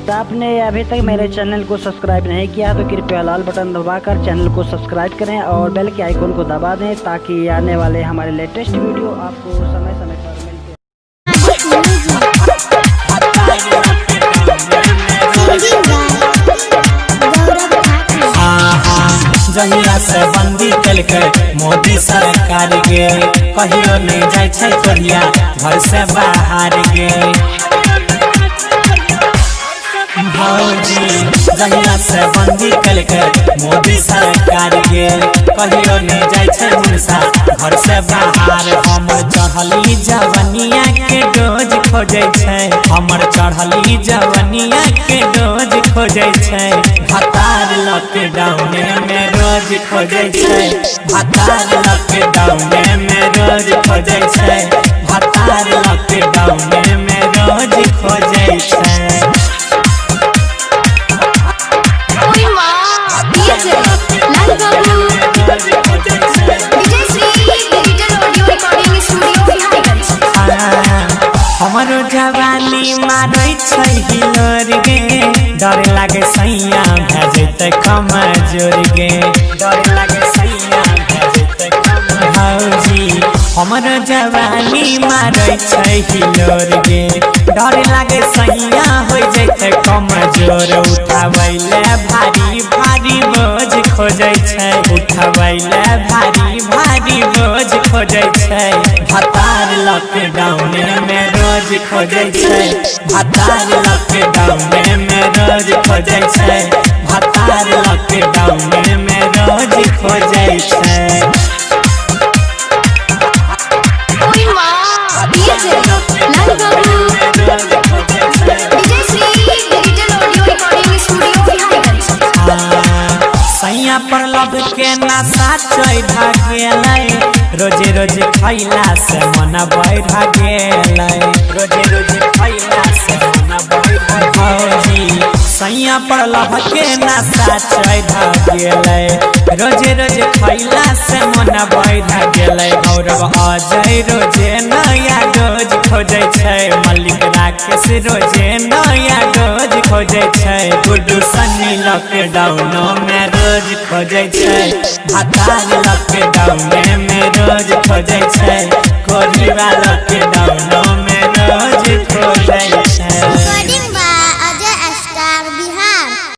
दोस्त, आपने अभी तक मेरे चैनल को सब्सक्राइब नहीं किया तो कृपया लाल बटन दबाकर चैनल को सब्सक्राइब करें और बेल के आइकन को दबा दें ताकि आने वाले हमारे लेटेस्ट वीडियो आपको समय समय पर मिलते। जहिया से बंदी कलके मोदी सरकार गे कहियो नहीं जाय छै तोरिया घर से बाहर गे भौजी। जहिया से बंदी कलके मोदी सरकार गे कहियो नहीं जाय छै मुनसा घर से बाहर। हमर चढ़ली जवनिया के डोज खोजे छै, हमर चढ़ली जवनिया के डोज खोजे छै। भतार लॉकडाउन में रोज खोजे छै, भतार लॉकडाउन में रोज खोजे छै, भतार लॉकडाउन में रोज खोजे छै। हमरो जवानी मारै छै हिलोर गे, डर लागे सैया भेजते कमजोर गे, डर लागे सैया भेजते कमजोर। भौजी हमरो जवानी मारै छै हिलोर गे, डर लागे सैया हो जैते कमजोर। उठावैले भारी भारी बोझ खोजे छै, उठावैले भारी भारी बोझ खोजे छै। भतार लॉकडाउन में रोज खोजे छै, भतार लॉकडाउन में रोज खोजे छै, भतार लॉकडाउन में रोज खोजे छै। सैया पर लब के नशा चढ़ा गेलै, रोजे रोजे खैला से मन बढ़ा गेलै, रोजे रोजे खैला से मन बढ़ा। भौजी सैया पर लब के नशा चढ़ा गेलै, रोजे रोजे खैला से मन बढ़ा गेलै। गौरव अजय रोजे नया डोज खोजे छै, मलिक राकेश रोजे नया डोज खोजे छै। गुड्डू सन्नी लॉकडाउन में रोज खोजे छै, भतार लॉकडाउन में रोज खोजे छै, कोरिया लॉकडाउन में रोज खोजे।